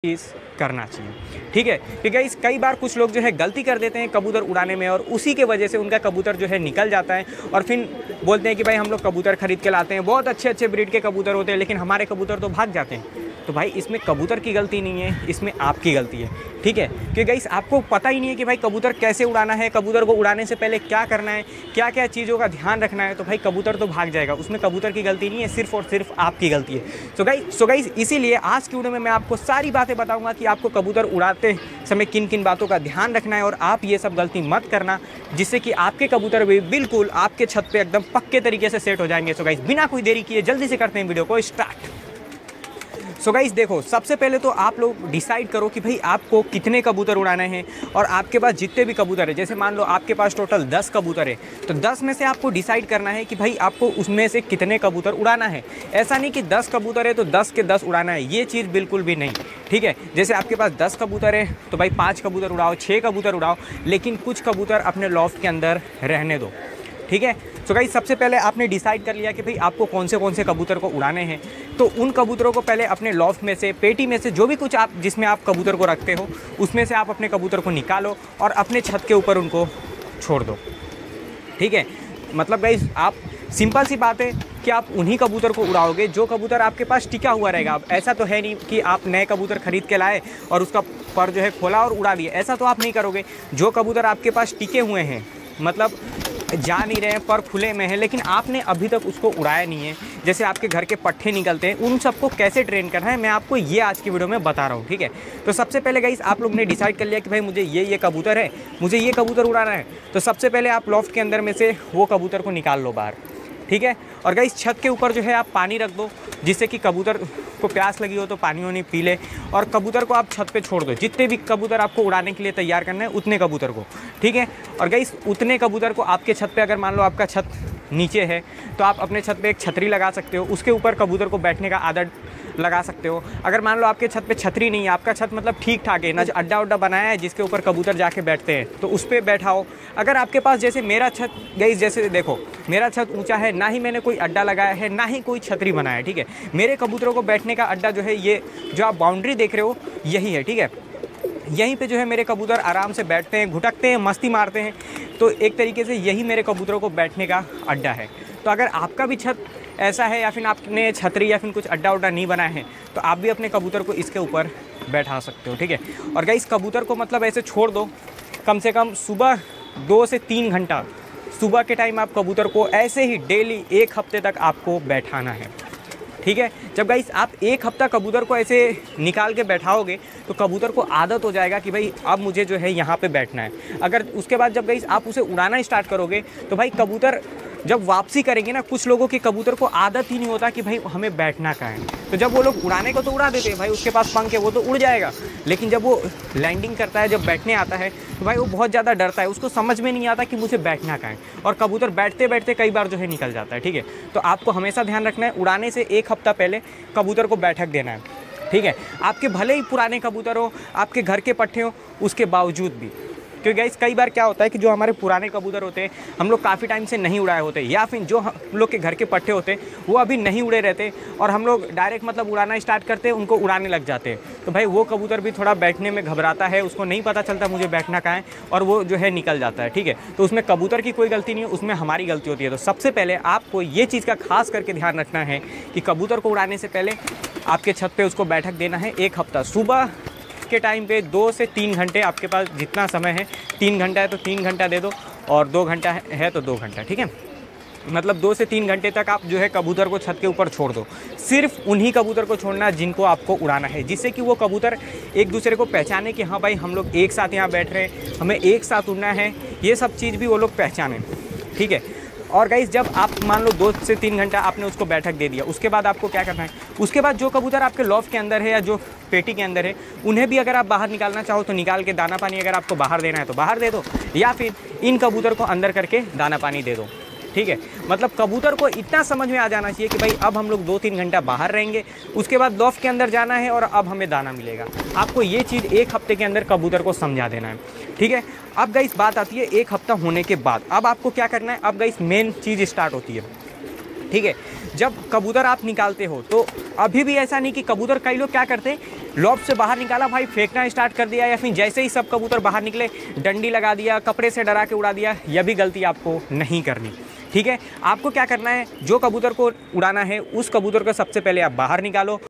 चीज़ करना चाहिए। ठीक है, क्योंकि गाइस कई बार कुछ लोग जो है गलती कर देते हैं कबूतर उड़ाने में और उसी के वजह से उनका कबूतर जो है निकल जाता है और फिर बोलते हैं कि भाई हम लोग कबूतर खरीद के लाते हैं, बहुत अच्छे अच्छे ब्रीड के कबूतर होते हैं लेकिन हमारे कबूतर तो भाग जाते हैं। तो भाई इसमें कबूतर की गलती नहीं है, इसमें आपकी गलती है। ठीक है, क्योंकि गाइस आपको पता ही नहीं है कि भाई कबूतर कैसे उड़ाना है, कबूतर को उड़ाने से पहले क्या करना है, क्या क्या चीज़ों का ध्यान रखना है, तो भाई कबूतर तो भाग जाएगा। उसमें कबूतर की गलती नहीं है, सिर्फ और सिर्फ आपकी गलती है। सो गाइस इसीलिए आज की वीडियो में मैं आपको सारी बातें बताऊंगा कि आपको कबूतर उड़ाते समय किन किन बातों का ध्यान रखना है और आप ये सब गलती मत करना, जिससे कि आपके कबूतर भी बिल्कुल आपके छत पे एकदम पक्के तरीके से सेट हो जाएंगे। सो गाइस बिना कोई देरी किए जल्दी से करते हैं वीडियो को स्टार्ट। सो गाइस देखो, सबसे पहले तो आप लोग डिसाइड करो कि भाई आपको कितने कबूतर उड़ाने हैं और आपके पास जितने भी कबूतर है, जैसे मान लो आपके पास टोटल 10 कबूतर है, तो 10 में से आपको डिसाइड करना है कि भाई आपको उसमें से कितने कबूतर उड़ाना है। ऐसा नहीं कि 10 कबूतर है तो 10 के 10 उड़ाना है, ये चीज़ बिल्कुल भी नहीं। ठीक है, जैसे आपके पास 10 कबूतर है तो भाई 5 कबूतर उड़ाओ, 6 कबूतर उड़ाओ, लेकिन कुछ कबूतर अपने लॉफ्ट के अंदर रहने दो। ठीक है, तो गाइस सबसे पहले आपने डिसाइड कर लिया कि भाई आपको कौन से कबूतर को उड़ाने हैं, तो उन कबूतरों को पहले अपने लॉफ्ट में से, पेटी में से, जो भी कुछ आप जिसमें आप कबूतर को रखते हो उसमें से आप अपने कबूतर को निकालो और अपने छत के ऊपर उनको छोड़ दो। ठीक है, मतलब गाइस आप सिंपल सी बात है कि आप उन्हीं कबूतर को उड़ाओगे जो कबूतर आपके पास टिका हुआ रहेगा। अब ऐसा तो है नहीं कि आप नए कबूतर खरीद के लाए और उसका पर जो है खोला और उड़ा दिया, ऐसा तो आप नहीं करोगे। जो कबूतर आपके पास टिके हुए हैं, मतलब जा नहीं रहे हैं, पर खुले में है, लेकिन आपने अभी तक उसको उड़ाया नहीं है, जैसे आपके घर के पट्टे निकलते हैं, उन सबको कैसे ट्रेन करना है मैं आपको ये आज की वीडियो में बता रहा हूँ। ठीक है, तो सबसे पहले गाइस आप लोग ने डिसाइड कर लिया कि भाई मुझे ये कबूतर है, मुझे ये कबूतर उड़ाना है, तो सबसे पहले आप लॉफ्ट के अंदर में से वो कबूतर को निकाल लो बाहर। ठीक है, और गाइस छत के ऊपर जो है आप पानी रख दो, जिससे कि कबूतर को प्यास लगी हो तो पानी वानी पी ले, और कबूतर को आप छत पे छोड़ दो। जितने भी कबूतर आपको उड़ाने के लिए तैयार करना है उतने कबूतर को। ठीक है, और गाइस उतने कबूतर को आपके छत पे, अगर मान लो आपका छत नीचे है तो आप अपने छत पे एक छतरी लगा सकते हो, उसके ऊपर कबूतर को बैठने का आदत लगा सकते हो। अगर मान लो आपके छत पे छतरी नहीं है, आपका छत मतलब ठीक ठाक है ना, जो अड्डा उड्डा बनाया है जिसके ऊपर कबूतर जाके बैठते हैं, तो उस पर बैठाओ। अगर आपके पास, जैसे मेरा छत गाइस, जैसे देखो मेरा छत ऊंचा है, ना ही मैंने कोई अड्डा लगाया है, ना ही कोई छतरी बनाया है। ठीक है, मेरे कबूतरों को बैठने का अड्डा जो है, ये जो आप बाउंड्री देख रहे हो यही है। ठीक है, यहीं पे जो है मेरे कबूतर आराम से बैठते हैं, घुटकते हैं, मस्ती मारते हैं, तो एक तरीके से यही मेरे कबूतरों को बैठने का अड्डा है। तो अगर आपका भी छत ऐसा है या फिर आपने छतरी या फिर कुछ अड्डा उड्डा नहीं बनाया है, तो आप भी अपने कबूतर को इसके ऊपर बैठा सकते हो। ठीक है, और गाइस कबूतर को मतलब ऐसे छोड़ दो, कम से कम सुबह 2 से 3 घंटा सुबह के टाइम आप कबूतर को ऐसे ही डेली 1 हफ्ते तक आपको बैठाना है। ठीक है, जब गाइस आप 1 हफ्ता कबूतर को ऐसे निकाल के बैठाओगे तो कबूतर को आदत हो जाएगा कि भाई अब मुझे जो है यहाँ पे बैठना है। अगर उसके बाद जब गाइस आप उसे उड़ाना स्टार्ट करोगे तो भाई कबूतर जब वापसी करेंगे ना, कुछ लोगों के कबूतर को आदत ही नहीं होता कि भाई हमें बैठना कहाँ है, तो जब वो लोग उड़ाने को तो उड़ा देते हैं, भाई उसके पास पंख है वो तो उड़ जाएगा, लेकिन जब वो लैंडिंग करता है, जब बैठने आता है तो भाई वो बहुत ज़्यादा डरता है, उसको समझ में नहीं आता कि मुझे बैठना कहाँ है, और कबूतर बैठते बैठते कई बार जो है निकल जाता है। ठीक है, तो आपको हमेशा ध्यान रखना है, उड़ाने से 1 हफ्ता पहले कबूतर को बैठक देना है। ठीक है, आपके भले ही पुराने कबूतर हो, आपके घर के पट्टे हो, उसके बावजूद भी, क्योंकि गाइस कई बार क्या होता है कि जो हमारे पुराने कबूतर होते हैं, हम लोग काफ़ी टाइम से नहीं उड़ाए होते, या फिर जो हम लोग के घर के पट्टे होते हैं वो अभी नहीं उड़े रहते और हम लोग डायरेक्ट मतलब उड़ाना स्टार्ट करते हैं, उनको उड़ाने लग जाते हैं, तो भाई वो कबूतर भी थोड़ा बैठने में घबराता है, उसको नहीं पता चलता मुझे बैठना कहाँ है, और वो जो है निकल जाता है। ठीक है, तो उसमें कबूतर की कोई गलती नहीं है, उसमें हमारी गलती होती है। तो सबसे पहले आपको ये चीज़ का खास करके ध्यान रखना है कि कबूतर को उड़ाने से पहले आपके छत पर उसको बैठक देना है 1 हफ्ता। सुबह के टाइम पे 2 से 3 घंटे, आपके पास जितना समय है, 3 घंटा है तो 3 घंटा दे दो, और 2 घंटा है तो 2 घंटा। ठीक है, मतलब 2 से 3 घंटे तक आप जो है कबूतर को छत के ऊपर छोड़ दो। सिर्फ उन्हीं कबूतर को छोड़ना जिनको आपको उड़ाना है, जिससे कि वो कबूतर एक दूसरे को पहचाने कि हाँ भाई हम लोग एक साथ यहाँ बैठ रहे हैं, हमें एक साथ उड़ना है, ये सब चीज़ भी वो लोग पहचाने। ठीक है, और गाइस जब आप मान लो 2 से 3 घंटा आपने उसको बैठक दे दिया, उसके बाद आपको क्या करना है, उसके बाद जो कबूतर आपके लॉफ्ट के अंदर है या जो पेटी के अंदर है, उन्हें भी अगर आप बाहर निकालना चाहो तो निकाल के, दाना पानी अगर आपको बाहर देना है तो बाहर दे दो, या फिर इन कबूतर को अंदर करके दाना पानी दे दो। ठीक है, मतलब कबूतर को इतना समझ में आ जाना चाहिए कि भाई अब हम लोग 2-3 घंटा बाहर रहेंगे, उसके बाद लॉफ्ट के अंदर जाना है और अब हमें दाना मिलेगा। आपको ये चीज़ 1 हफ्ते के अंदर कबूतर को समझा देना है। ठीक है, अब गाइस बात आती है 1 हफ्ता होने के बाद, अब आपको क्या करना है, अब गाइस मेन चीज़ स्टार्ट होती है। ठीक है, जब कबूतर आप निकालते हो तो अभी भी ऐसा नहीं कि कबूतर, कई लोग क्या करते हैं लॉब से बाहर निकाला भाई, फेंकना स्टार्ट कर दिया, या फिर जैसे ही सब कबूतर बाहर निकले डंडी लगा दिया, कपड़े से डरा के उड़ा दिया, यह भी गलती आपको नहीं करनी। ठीक है, आपको क्या करना है, जो कबूतर को उड़ाना है उस कबूतर को सबसे पहले आप बाहर निकालो।